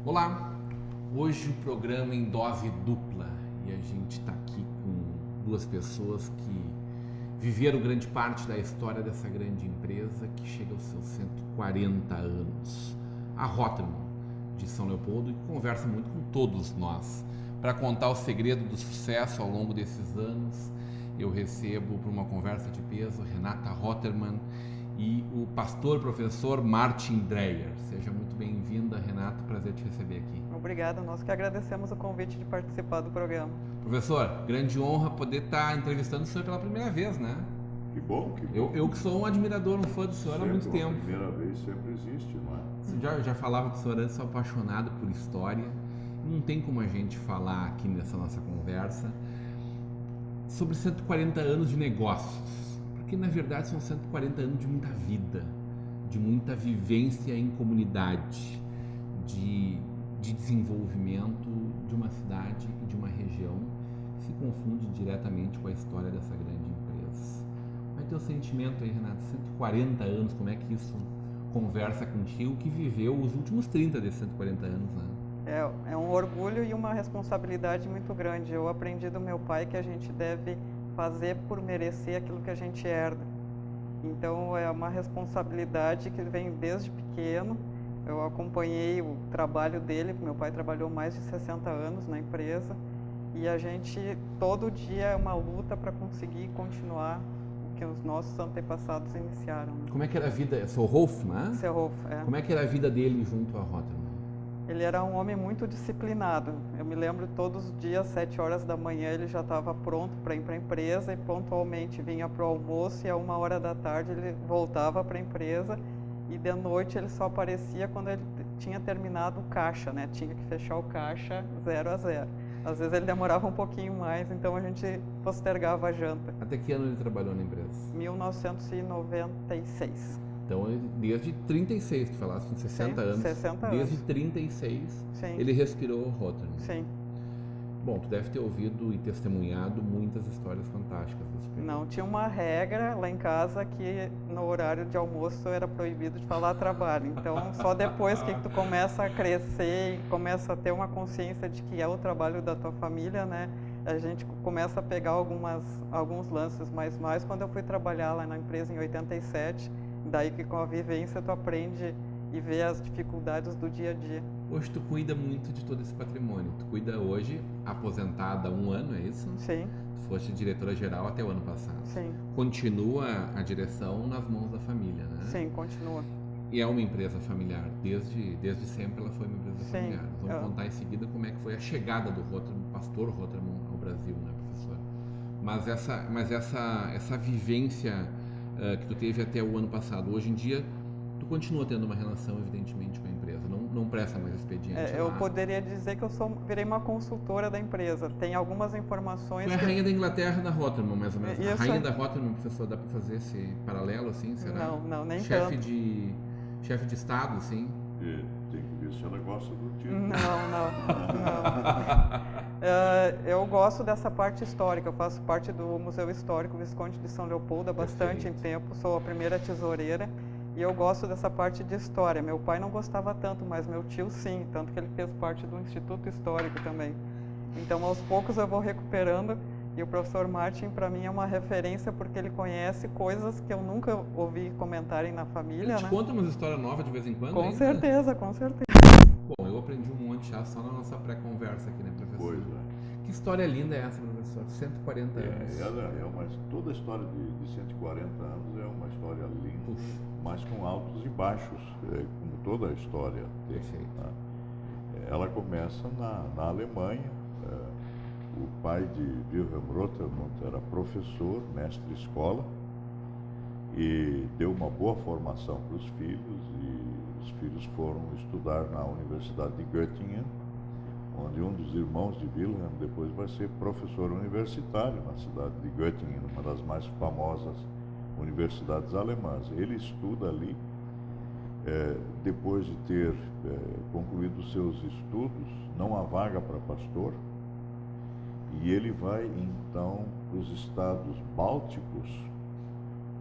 Olá, hoje o programa em dose dupla e a gente está aqui com duas pessoas que viveram grande parte da história dessa grande empresa que chega aos seus 140 anos, a Rotermann de São Leopoldo, e que conversa muito com todos nós. Para contar o segredo do sucesso ao longo desses anos, eu recebo para uma conversa de peso Renata Rotermann e o pastor professor Martin Dreyer. Seja muito bem-vinda, Renata, prazer te receber aqui. Obrigada, nós que agradecemos o convite de participar do programa. Professor, grande honra poder estar entrevistando o senhor pela primeira vez, né? Que bom, que bom. Eu que sou um admirador, um fã do senhor há muito tempo. A primeira vez sempre existe, não é? Você já falava que o senhor antes, sou apaixonado por história. Não tem como a gente falar aqui nessa nossa conversa sobre 140 anos de negócios. Porque, na verdade, são 140 anos de muita vida, de muita vivência em comunidade, de desenvolvimento de uma cidade e de uma região que se confunde diretamente com a história dessa grande empresa. Qual é o teu sentimento aí, Renato? 140 anos, como é que isso conversa contigo, que viveu os últimos 30 desses 140 anos, né? É um orgulho e uma responsabilidade muito grande. Eu aprendi do meu pai que a gente deve fazer por merecer aquilo que a gente herda. Então é uma responsabilidade que vem desde pequeno. Eu acompanhei o trabalho dele, meu pai trabalhou mais de 60 anos na empresa, e a gente todo dia é uma luta para conseguir continuar o que os nossos antepassados iniciaram. Como é que era a vida? Seu Rolf, né? Seu Rolf, é. Como é que era a vida dele junto à Rotermann? Ele era um homem muito disciplinado. Eu me lembro todos os dias, 7 horas da manhã, ele já estava pronto para ir para a empresa e pontualmente vinha para o almoço, e a 1h da tarde ele voltava para a empresa, e de noite ele só aparecia quando ele tinha terminado o caixa, né? Tinha que fechar o caixa 0 a 0. Às vezes ele demorava um pouquinho mais, então a gente postergava a janta. Até que ano ele trabalhou na empresa? 1996. Então, desde 36, tu falaste, com 60 anos. 60 anos. Desde 36, Sim. ele respirou o Rotermann. Sim. Bom, tu deve ter ouvido e testemunhado muitas histórias fantásticas desse período. Não, tinha uma regra lá em casa que no horário de almoço era proibido de falar trabalho. Então, só depois que tu começa a crescer e começa a ter uma consciência de que é o trabalho da tua família, né? A gente começa a pegar alguns lances, mas mais quando eu fui trabalhar lá na empresa em 87, daí que com a vivência tu aprende e vê as dificuldades do dia a dia. Hoje tu cuida muito de todo esse patrimônio. Tu cuida hoje, aposentada há 1 ano, é isso? Sim. Tu foste diretora-geral até o ano passado. Sim. Continua a direção nas mãos da família, né? Sim, continua. E é uma empresa familiar. Desde sempre ela foi uma empresa familiar. Nós vamos contar em seguida como é que foi a chegada do Rotermann, pastor Rotermann, ao Brasil, né, professor? Mas essa vivência que tu teve até o ano passado, hoje em dia, tu continua tendo uma relação, evidentemente, com a empresa, não presta mais expediente. Eu poderia dizer que eu virei uma consultora da empresa. Tem algumas informações. Tu é a rainha da Inglaterra da Rotermann, mais ou menos. Isso. A rainha da Rotermann, professor, dá para fazer esse paralelo assim, será? Não, nem chefe tanto. Chefe de Estado, assim? E tem que ver se ela gosta do título. Não. Eu gosto dessa parte histórica. Eu faço parte do Museu Histórico Visconde de São Leopoldo há bastante tempo. Sou a primeira tesoureira. E eu gosto dessa parte de história. Meu pai não gostava tanto, mas meu tio sim, tanto que ele fez parte do Instituto Histórico também. Então, aos poucos eu vou recuperando, e o professor Martin, para mim, é uma referência porque ele conhece coisas que eu nunca ouvi comentarem na família, Ele te conta umas histórias novas de vez em quando? Com certeza, com certeza. Bom, eu aprendi um monte já só na nossa pré-conversa aqui, né, professor? Pois é. Que história linda é essa, professor? 140 anos. Toda a história de 140 anos é uma história linda, mas com altos e baixos, como toda a história tem. Perfeito. Né? Ela começa na Alemanha. O pai de Wilhelm Rotermann era professor, mestre de escola, e deu uma boa formação para os filhos, e os filhos foram estudar na Universidade de Göttingen, onde um dos irmãos de Wilhelm depois vai ser professor universitário na cidade de Göttingen, uma das mais famosas universidades alemãs. Ele estuda ali, depois de ter concluído seus estudos, não há vaga para pastor, e ele vai então para os estados bálticos,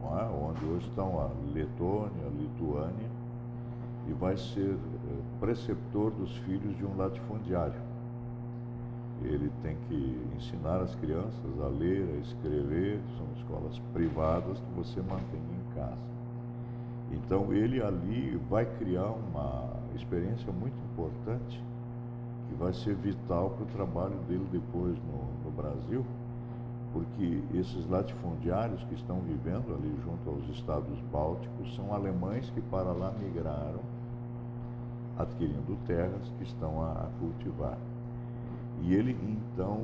não é? Onde hoje estão a Letônia, a Lituânia, e vai ser preceptor dos filhos de um latifundiário. Ele tem que ensinar as crianças a ler, a escrever, são escolas privadas que você mantém em casa. Então ele ali vai criar uma experiência muito importante que vai ser vital para o trabalho dele depois no Brasil, porque esses latifundiários que estão vivendo ali junto aos estados bálticos são alemães que para lá migraram, adquirindo terras que estão a cultivar. E ele então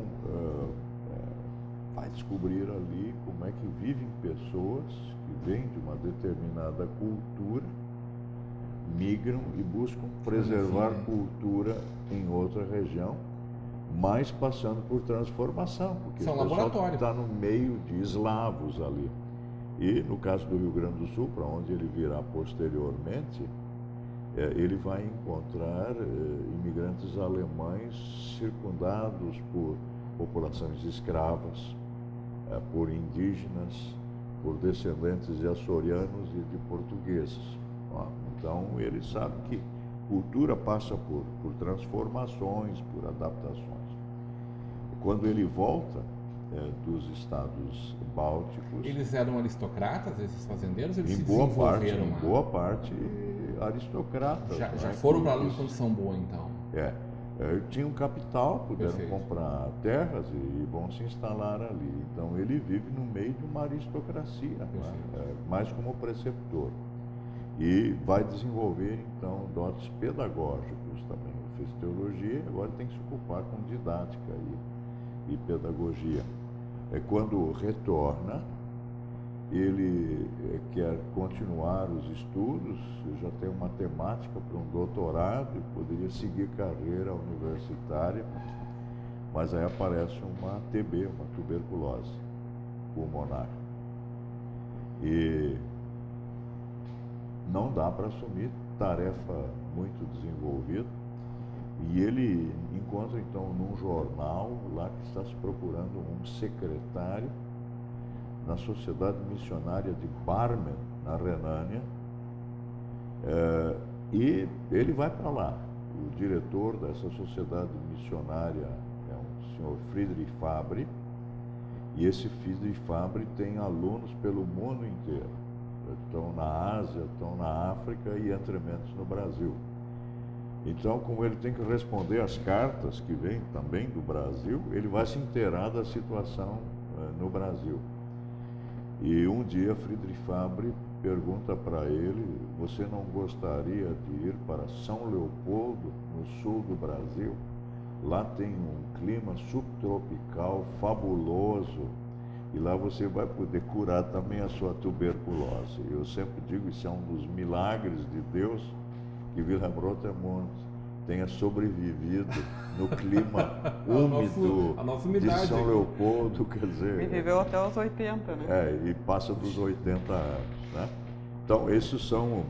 vai descobrir ali como é que vivem pessoas que vêm de uma determinada cultura, migram e buscam preservar cultura em outra região, mas passando por transformação, porque São o pessoal laboratório. está no meio de eslavos ali. E no caso do Rio Grande do Sul, para onde ele virá posteriormente, ele vai encontrar imigrantes alemães circundados por populações escravas, por indígenas, por descendentes de açorianos e de portugueses. Então ele sabe que cultura passa por transformações, por adaptações. Quando ele volta dos estados bálticos... Eles eram aristocratas, esses fazendeiros? Eles em se boa parte, desenvolveram em boa parte aristocratas. Já né, foram para lá que numa condição boa, então. tinham capital, puderam Perfeito. comprar terras e vão se instalar ali. Então ele vive no meio de uma aristocracia, né, mais como preceptor. E vai desenvolver então dotes pedagógicos também. Ele fez teologia, agora tem que se ocupar com didática e pedagogia. Quando retorna, ele quer continuar os estudos, já tem uma temática para um doutorado e poderia seguir carreira universitária, mas aí aparece uma TB, uma tuberculose pulmonar. E não dá para assumir, tarefa muito desenvolvida. E ele encontra então num jornal lá que está se procurando um secretário na Sociedade Missionária de Barmen, na Renânia, e ele vai para lá. O diretor dessa sociedade missionária é um senhor Friedrich Fabre, e esse Friedrich Fabre tem alunos pelo mundo inteiro. Estão na Ásia, estão na África e entrementos no Brasil. Então, como ele tem que responder às cartas que vêm também do Brasil, ele vai se inteirar da situação no Brasil. E um dia Friedrich Fabre pergunta para ele: você não gostaria de ir para São Leopoldo, no sul do Brasil? Lá tem um clima subtropical fabuloso e lá você vai poder curar também a sua tuberculose. Eu sempre digo, isso é um dos milagres de Deus, que Wilhelm Rotermund tenha sobrevivido no clima úmido de São Leopoldo, quer dizer... E viveu até os 80, né? E passa dos 80 anos, né? Então, esses são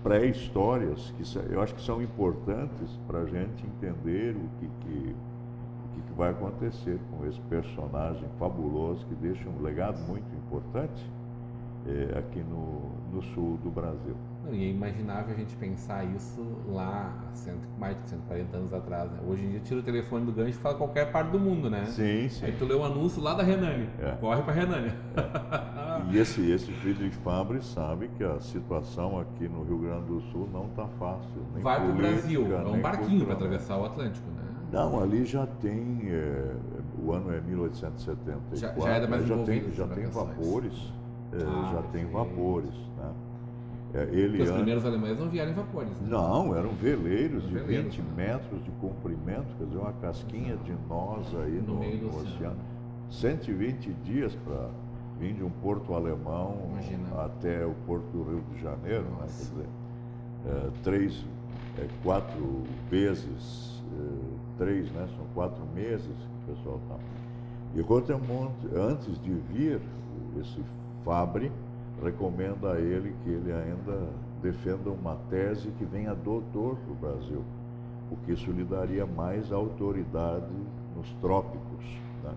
pré-histórias que eu acho que são importantes para a gente entender o que vai acontecer com esse personagem fabuloso que deixa um legado muito importante aqui no sul do Brasil. E é imaginável a gente pensar isso lá há mais de 140 anos atrás, né? Hoje em dia tira o telefone do gancho e fala qualquer parte do mundo, né? Sim, sim. Aí tu lê um anúncio lá da Renânia, corre para Renânia. E esse Friedrich Fabre sabe que a situação aqui no Rio Grande do Sul não está fácil. Nem vai para o política, Brasil, é um barquinho para cultural. atravessar o Atlântico, né? Não, ali já tem, o ano é 1874, já era mais envolvido já tem vapores, já tem perfeito. vapores, né? Porque os primeiros alemães não vieram em vapores, né? Não, eram veleiros de veleiros, 20 metros de comprimento, quer dizer, uma casquinha de nós aí No meio do no oceano. oceano. 120 dias para vir de um porto alemão até o porto do Rio de Janeiro, né? Quer dizer, 4 vezes, 3, né? São 4 meses que o pessoal está. E Rotermund, antes de vir, esse Fabre recomenda a ele que ele ainda defenda uma tese que venha doutor para o Brasil, porque isso lhe daria mais autoridade nos trópicos, né?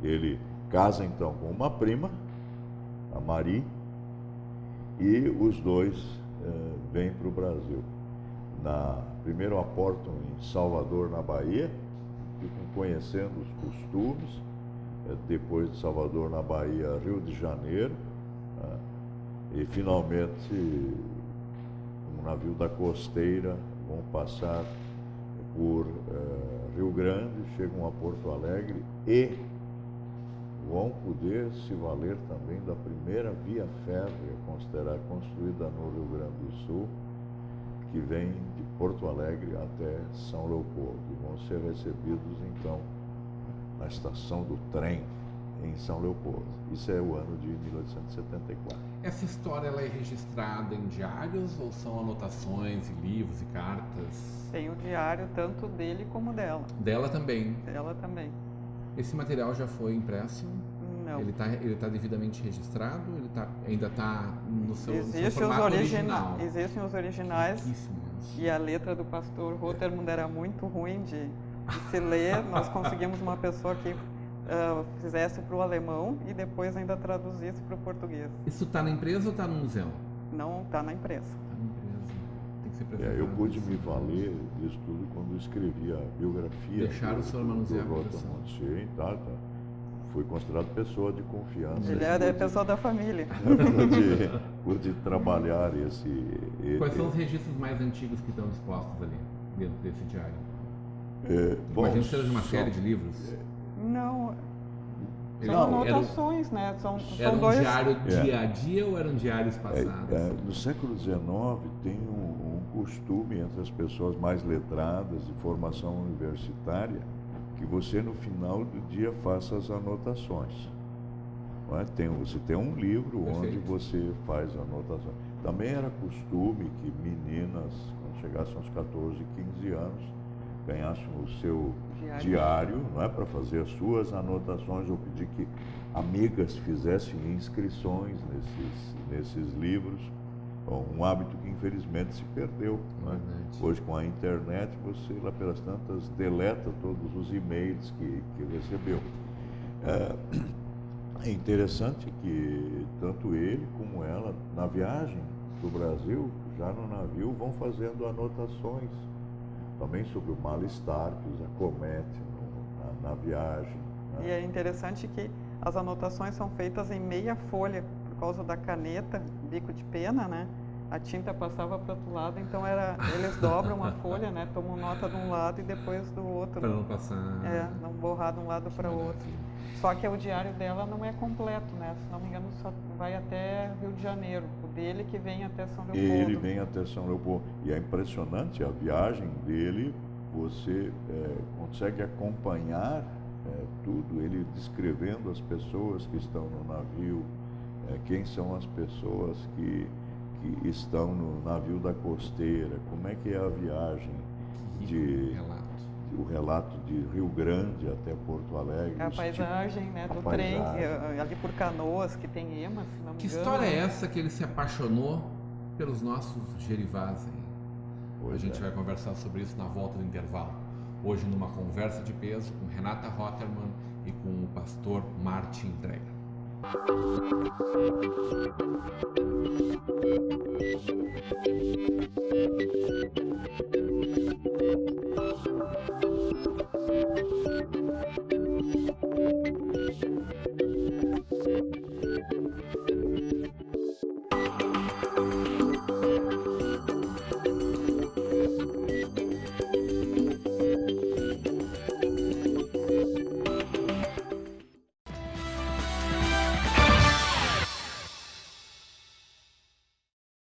Ele casa então com uma prima, a Marie, e os dois vêm para o Brasil. Primeiro aportam em Salvador, na Bahia, ficam conhecendo os costumes. Depois de Salvador, na Bahia, Rio de Janeiro, e finalmente um navio da costeira vão passar por Rio Grande, chegam a Porto Alegre e vão poder se valer também da primeira via férrea construída no Rio Grande do Sul, que vem de Porto Alegre até São Leopoldo. E vão ser recebidos então na estação do trem em São Leopoldo. Isso é o ano de 1874. Essa história ela é registrada em diários ou são anotações e livros e cartas? Tem o diário tanto dele como dela. Dela também? Dela também. Esse material já foi impresso? Não. Ele tá devidamente registrado? Ele ainda está no seu Existem formato original? Existem os originais. E a letra do pastor Rotermund era muito ruim de se ler. Nós conseguimos uma pessoa que fizesse para o alemão e depois ainda traduzisse para o português. Isso está na empresa ou está no museu? Não, está na imprensa. Está na empresa. Tem que ser preservado. Eu pude me valer disso tudo quando escrevi a biografia. Deixaram o senhor manusear a Rotermund. Fui considerado pessoa de confiança. Ele é pessoa da família. Pude trabalhar esse... Quais são os registros mais antigos que estão expostos ali, dentro desse diário? Imagino que seja de uma série de livros. Não. São anotações, né? São era um dois... diário dia a dia ou eram diários passados? No século XIX tem um costume entre as pessoas mais letradas de formação universitária que você no final do dia faça as anotações. Não é? Você tem um livro onde você faz anotações. Também era costume que meninas, quando chegassem aos 14, 15 anos, ganhassem o seu diário, não é, para fazer as suas anotações, ou pedir que amigas fizessem inscrições nesses livros. Um hábito que infelizmente se perdeu. Não é? Hoje, com a internet, você lá pelas tantas deleta todos os e-mails que recebeu. É interessante que tanto ele como ela, na viagem do Brasil, já no navio, vão fazendo anotações também sobre o mal-estar que os acomete na viagem. Né? E é interessante que as anotações são feitas em meia folha, por causa da caneta, bico de pena, né? A tinta passava para o outro lado, então eles dobram a folha, né? Tomam nota de um lado e depois do outro. Para não passar... não borrar de um lado para o outro. Só que o diário dela não é completo, né? Se não me engano, só vai até Rio de Janeiro. O dele que vem até São Leopoldo. Ele vem até São Leopoldo. E é impressionante a viagem dele, você consegue acompanhar tudo, ele descrevendo as pessoas que estão no navio, quem são as pessoas que estão no navio da costeira, como é que é a viagem o relato de Rio Grande até Porto Alegre. A paisagem, né, do trem, ali por Canoas, que tem Emas, se não me engano. Que história é essa que ele se apaixonou pelos nossos gerivás aí? A gente vai conversar sobre isso na volta do intervalo. Hoje numa conversa de peso com Renata Rotermund e com o pastor Martin Dreger.